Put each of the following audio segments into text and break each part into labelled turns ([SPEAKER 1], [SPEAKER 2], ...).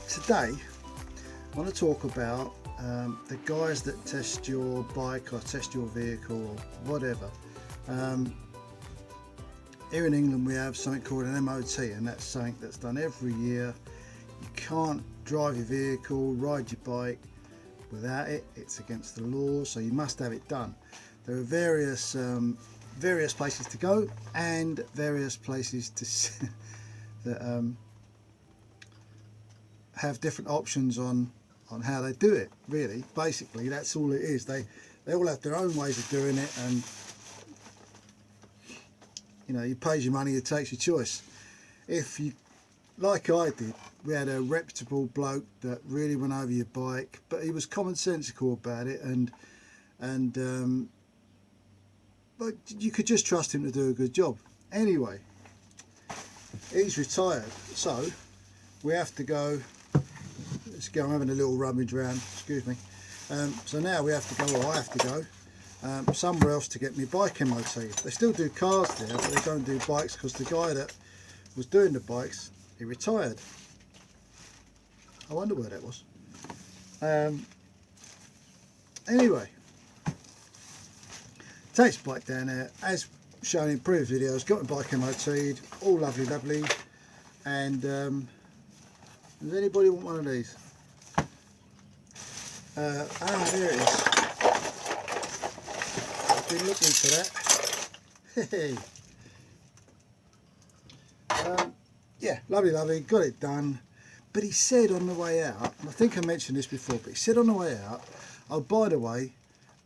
[SPEAKER 1] today I want to talk about the guys that test your bike or test your vehicle or whatever. Here in England we have something called an MOT, and that's something that's done every year. You can't drive your vehicle, ride your bike without it. It's against the law, so you must have it done. There are various places to go and various places to that have different options on how they do it. Really, basically, that's all it is. They all have their own ways of doing it, and you know, you pay your money, it takes your choice. If you, like I did, we had a reputable bloke that really went over your bike, but he was commonsensical about it, but you could just trust him to do a good job. Anyway, he's retired, so we have to go. Let's go. I'm having a little rummage around. Excuse me. So now we have to go, or I have to go somewhere else to get my bike MOT. They still do cars there, but they don't do bikes because the guy that was doing the bikes, he retired. I wonder where that was. Anyway, takes the bike down there, as shown in previous videos, got my bike MOT'd, all lovely, and does anybody want one of these? There it is. I've been looking for that. Yeah, lovely, got it done. But he said on the way out, and I think I mentioned this before, but he said on the way out, oh, by the way,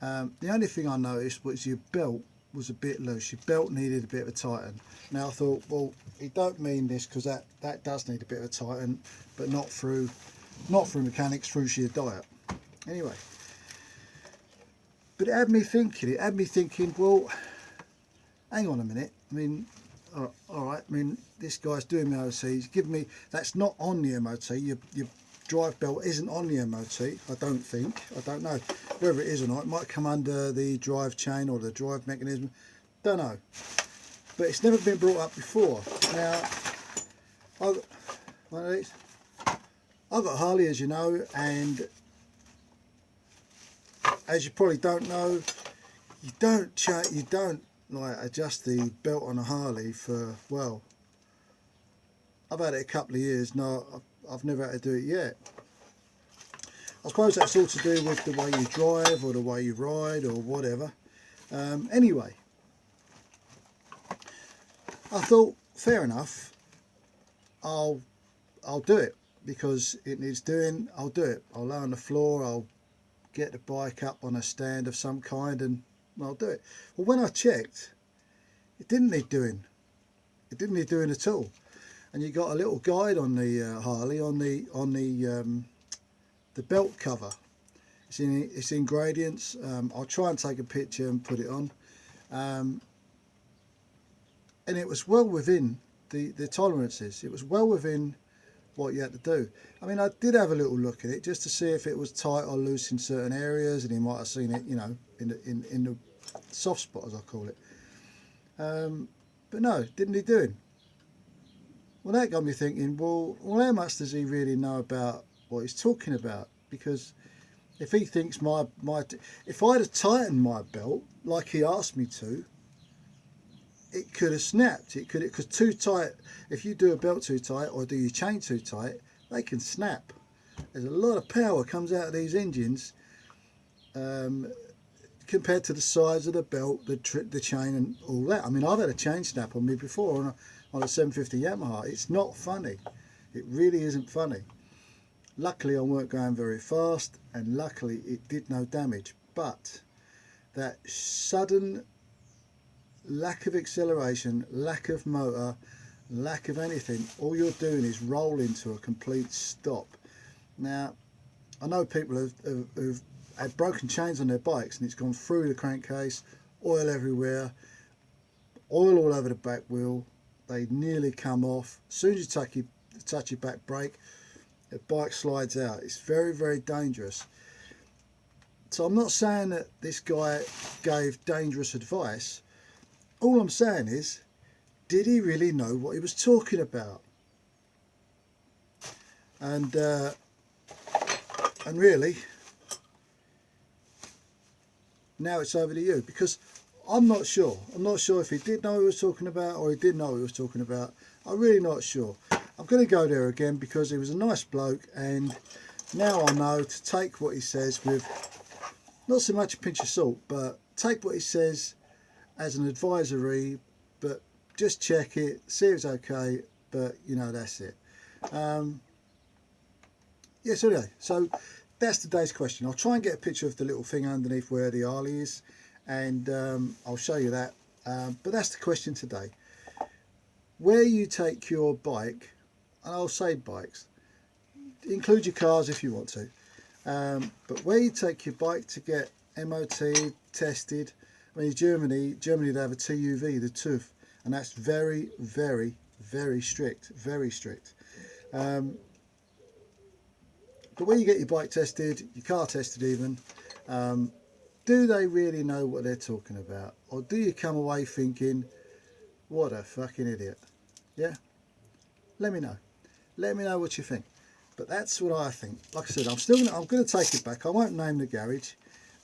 [SPEAKER 1] the only thing I noticed was your belt was a bit loose. Your belt needed a bit of a tighten. Now I thought, well, he don't mean this, because that does need a bit of a tighten, but not through mechanics, through sheer diet. Anyway, but it had me thinking, well, hang on a minute. I mean, all right, I mean, this guy's doing the MOT, he's giving me, that's not on the MOT, your drive belt isn't on the MOT, I don't think, I don't know, whether it is or not, it might come under the drive chain or the drive mechanism, don't know, but it's never been brought up before. Now, I've got Harley, as you know, and as you probably don't know, you don't like adjust the belt on a Harley for, well, I've had it a couple of years now. I've never had to do it yet. I suppose that's all to do with the way you drive or the way you ride or whatever. Anyway, I thought, fair enough, I'll do it, because it needs doing. I'll do it. I'll lay on the floor, I'll get the bike up on a stand of some kind, and I'll do it. Well, when I checked, it didn't need doing. It didn't need doing at all. And you got a little guide on the Harley on the belt cover. It's in gradients. I'll try and take a picture and put it on. And it was well within the tolerances. It was well within what you had to do. I mean, I did have a little look at it just to see if it was tight or loose in certain areas, and you might have seen it, you know, in the soft spot, as I call it. But no, didn't need doing. Well, that got me thinking, well, how much does he really know about what he's talking about? Because if he thinks if I'd have tightened my belt like he asked me to, it could have snapped. Because too tight, if you do a belt too tight or do your chain too tight, they can snap. There's a lot of power comes out of these engines compared to the size of the belt, the chain and all that. I mean, I've had a chain snap on me before on a 750 Yamaha. It's not funny. It really isn't funny. Luckily I weren't going very fast, and luckily it did no damage, but that sudden lack of acceleration, lack of motor, lack of anything, all you're doing is roll into a complete stop. Now, I know people who've had broken chains on their bikes, and it's gone through the crankcase, oil everywhere, oil all over the back wheel, they nearly come off. As soon as you touch your back brake, the bike slides out. It's very, very dangerous. So I'm not saying that this guy gave dangerous advice. All I'm saying is, did he really know what he was talking about? and really now it's over to you, because I'm not sure if he did know what he was talking about or he didn't know what he was talking about. I'm really not sure. I'm going to go there again because he was a nice bloke, and now I know to take what he says with not so much a pinch of salt, but take what he says as an advisory, but just check it, see if it's okay, but you know, that's it. Yeah, so anyway, so that's today's question. I'll try and get a picture of the little thing underneath where the Harley is, and I'll show you that. But that's the question today. Where you take your bike, and I'll say bikes, include your cars if you want to, but where you take your bike to get MOT tested. I mean, Germany they have a TÜV, the TÜV, and that's very, very, very strict, very strict. But when you get your bike tested, your car tested even, do they really know what they're talking about? Or do you come away thinking, what a fucking idiot? Yeah? Let me know. Let me know what you think. But that's what I think. Like I said, I'm going to take it back. I won't name the garage,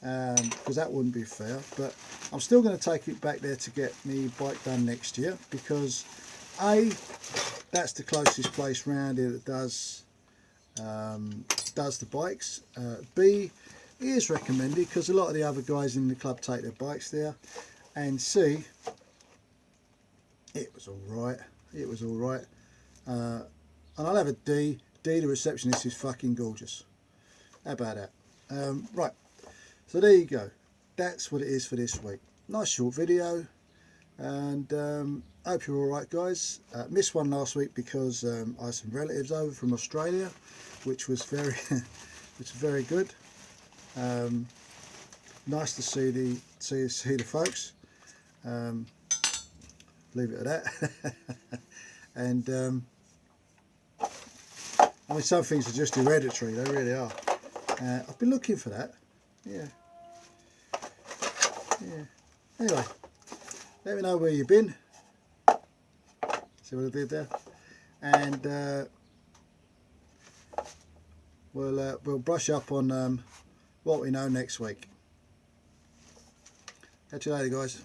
[SPEAKER 1] because that wouldn't be fair. But I'm still going to take it back there to get my bike done next year, because A, that's the closest place round here that does the bikes. B, it is recommended because a lot of the other guys in the club take their bikes there. And C, it was all right. It was all right. And I'll have a D. D, the receptionist is fucking gorgeous. How about that? Right. So there you go. That's what it is for this week. Nice short video. And hope you're all right, guys. Missed one last week because I had some relatives over from Australia, which was very, very good. Nice to see the folks. Leave it at that. And I mean, some things are just hereditary. They really are. I've been looking for that. Yeah. Yeah. Anyway, let me know where you've been. See what I did there? And we'll brush up on what we know next week. Catch you later, guys.